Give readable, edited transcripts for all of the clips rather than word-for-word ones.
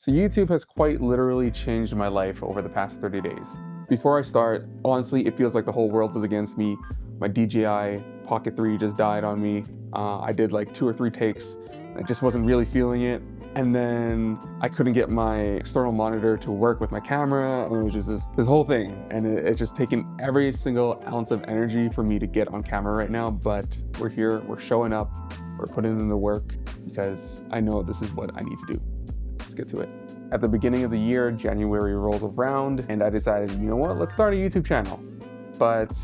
So YouTube has quite literally changed my life over the past 30 days. Before I start, honestly, it feels like the whole world was against me. My DJI Pocket 3 just died on me. I did like 2 or 3 takes. I just wasn't really feeling it. And then I couldn't get my external monitor to work with my camera, and it was just this whole thing. And it's just taken every single ounce of energy for me to get on camera right now, but we're here, we're showing up, we're putting in the work because I know this is what I need to do. Let's get to it. At the beginning of the year, January rolls around, and I decided, you know what, let's start a YouTube channel. But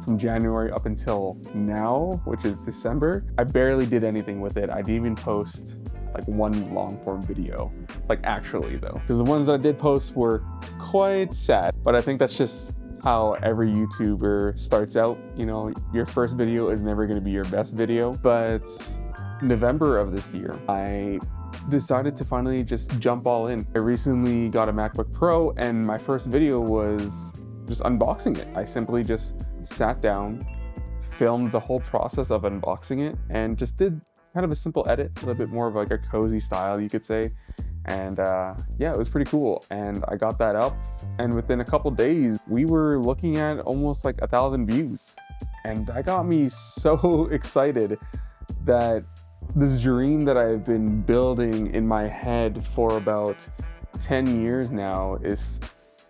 from January up until now, which is December, I barely did anything with it. I didn't even post like one long form video, like actually though. Because the ones that I did post were quite sad, but I think that's just how every YouTuber starts out. You know, your first video is never gonna be your best video. But November of this year, I decided to finally just jump all in. I recently got a MacBook Pro, and my first video was just unboxing it. I simply just sat down, filmed the whole process of unboxing it, and just did kind of a simple edit, a little bit more of like a cozy style, you could say. And yeah, it was pretty cool. And I got that up, and within a couple days, we were looking at almost like 1,000 views. And that got me so excited that this dream that I've been building in my head for about 10 years now is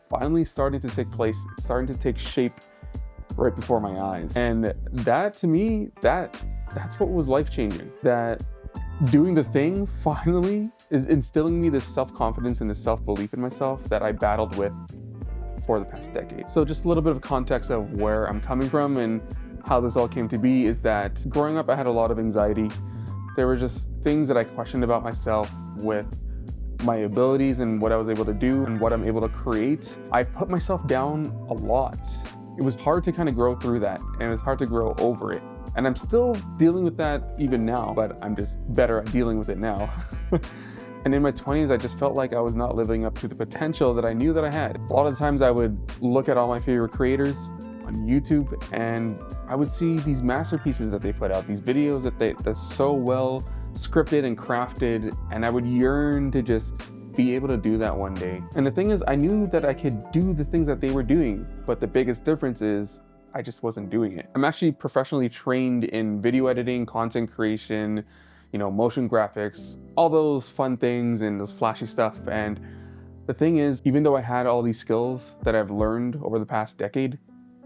finally starting to take place. It's starting to take shape right before my eyes. And that, to me, that's what was life-changing. That doing the thing finally is instilling me this self-confidence and this self-belief in myself that I battled with for the past decade. So just a little bit of context of where I'm coming from and how this all came to be is that growing up, I had a lot of anxiety. There were just things that I questioned about myself with my abilities and what I was able to do and what I'm able to create. I put myself down a lot. It was hard to kind of grow through that, and it was hard to grow over it. And I'm still dealing with that even now, but I'm just better at dealing with it now. And in my 20s, I just felt like I was not living up to the potential that I knew that I had. A lot of the times I would look at all my favorite creators on YouTube, and I would see these masterpieces that they put out, these videos that's so well scripted and crafted, and I would yearn to just be able to do that one day. And the thing is, I knew that I could do the things that they were doing, but the biggest difference is I just wasn't doing it. I'm actually professionally trained in video editing, content creation, you know, motion graphics, all those fun things and those flashy stuff. And the thing is, even though I had all these skills that I've learned over the past decade,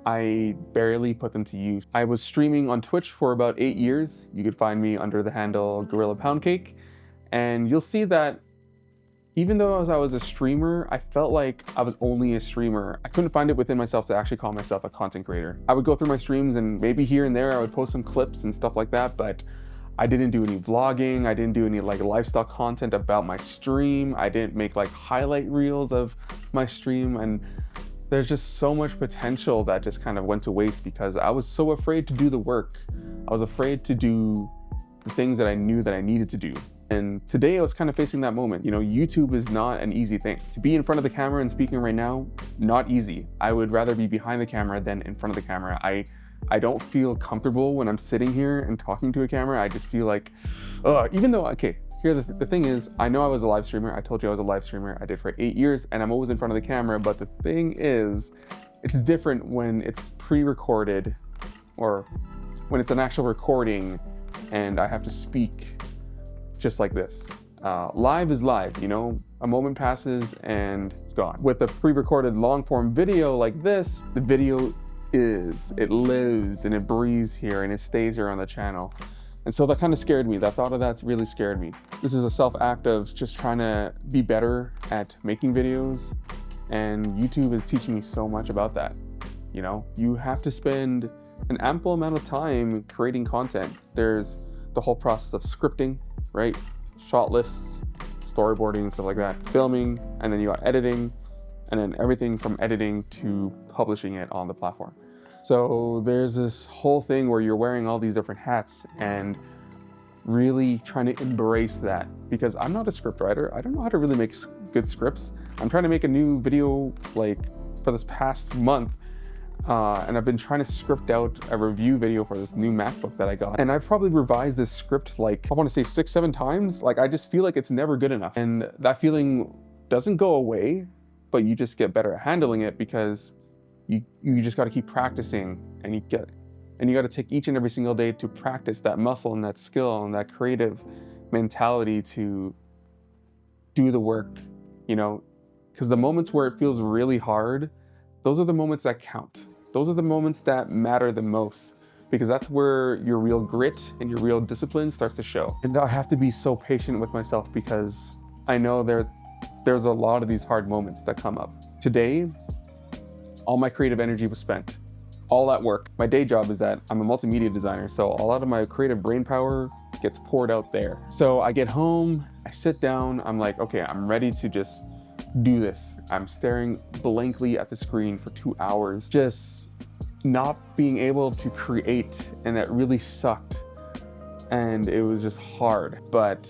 I barely put them to use. I was streaming on Twitch for about 8 years. You could find me under the handle Gorilla Pound Cake. And you'll see that even though I was a streamer, I felt like I was only a streamer. I couldn't find it within myself to actually call myself a content creator. I would go through my streams and maybe here and there I would post some clips and stuff like that, but I didn't do any vlogging. I didn't do any like lifestyle content about my stream. I didn't make like highlight reels of my stream. And there's just so much potential that just kind of went to waste because I was so afraid to do the work. I was afraid to do the things that I knew that I needed to do. And today I was kind of facing that moment. You know, YouTube is not an easy thing. To be in front of the camera and speaking right now, not easy. I would rather be behind the camera than in front of the camera. I don't feel comfortable when I'm sitting here and talking to a camera. I just feel like, even though, okay, here the thing is, I know I was a live streamer. I told you I was a live streamer. I did for 8 years and I'm always in front of the camera. But the thing is, it's different when it's pre-recorded or when it's an actual recording and I have to speak just like this. Live is live, you know? A moment passes and it's gone. With a pre-recorded long form video like this, the video it lives and it breathes here and it stays here on the channel. And so that kind of scared me. The thought of that really scared me. This is a self-act of just trying to be better at making videos. And YouTube is teaching me so much about that. You know, you have to spend an ample amount of time creating content. There's the whole process of scripting, right? Shot lists, storyboarding, stuff like that, filming, and then you got editing, and then everything from editing to publishing it on the platform. So there's this whole thing where you're wearing all these different hats and really trying to embrace that, because I'm not a script writer. I don't know how to really make good scripts. I'm trying to make a new video like for this past month, and I've been trying to script out a review video for this new MacBook that I got. And I've probably revised this script like, I want to say 6-7 times. Like, I just feel like it's never good enough. And that feeling doesn't go away, but you just get better at handling it because you just got to keep practicing, and you got to take each and every single day to practice that muscle and that skill and that creative mentality to do the work, you know, because the moments where it feels really hard, those are the moments that count. Those are the moments that matter the most, because that's where your real grit and your real discipline starts to show. And I have to be so patient with myself because I know there's a lot of these hard moments that come up. Today, all my creative energy was spent, all at work. My day job is that I'm a multimedia designer, so a lot of my creative brain power gets poured out there. So I get home, I sit down, I'm like, okay, I'm ready to just do this. I'm staring blankly at the screen for 2 hours, just not being able to create, and that really sucked. And it was just hard, but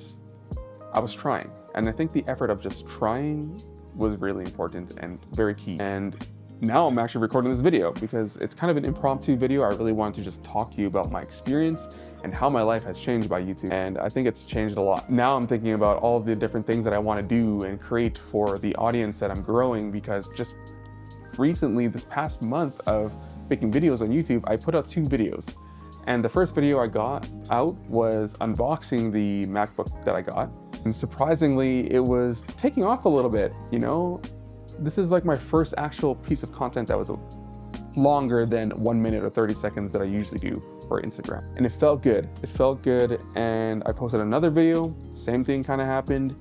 I was trying. And I think the effort of just trying was really important and very key. And now I'm actually recording this video because it's kind of an impromptu video. I really wanted to just talk to you about my experience and how my life has changed by YouTube. And I think it's changed a lot. Now I'm thinking about all of the different things that I want to do and create for the audience that I'm growing, because just recently, this past month of making videos on YouTube, I put out 2 videos. And the first video I got out was unboxing the MacBook that I got. And surprisingly, it was taking off a little bit, you know? This is like my first actual piece of content that was longer than 1 minute or 30 seconds that I usually do for Instagram. And it felt good. It felt good. And I posted another video, same thing kind of happened.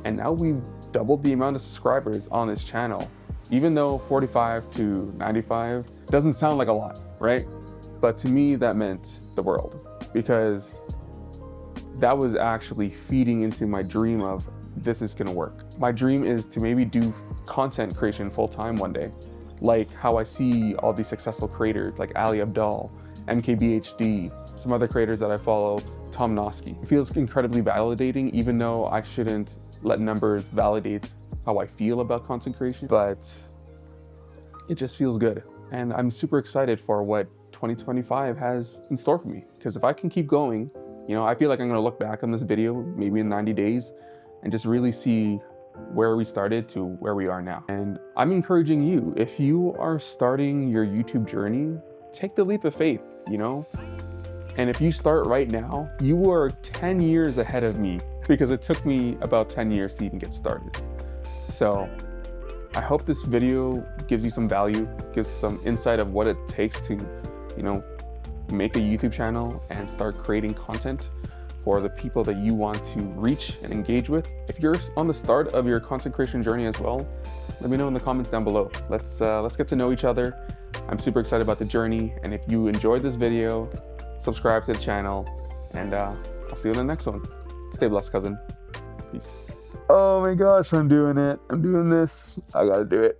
And now we've doubled the amount of subscribers on this channel. Even though 45 to 95 doesn't sound like a lot, right? But to me, that meant the world, because that was actually feeding into my dream of this is gonna work. My dream is to maybe do content creation full-time one day, like how I see all these successful creators like Ali Abdaal, MKBHD, some other creators that I follow, Tom Noski. It feels incredibly validating, even though I shouldn't let numbers validate how I feel about content creation, but it just feels good. And I'm super excited for what 2025 has in store for me, because if I can keep going, you know, I feel like I'm gonna look back on this video maybe in 90 days and just really see where we started to where we are now. And I'm encouraging you, if you are starting your YouTube journey, take the leap of faith, you know? And if you start right now, you are 10 years ahead of me, because it took me about 10 years to even get started. So I hope this video gives you some value, gives some insight of what it takes to, you know, make a YouTube channel and start creating content for the people that you want to reach and engage with. If you're on the start of your content creation journey as well, let me know in the comments down below. Let's get to know each other. I'm super excited about the journey. And if you enjoyed this video, subscribe to the channel, and I'll see you in the next one. Stay blessed, cousin. Peace. Oh my gosh, I'm doing it. I'm doing this. I gotta do it.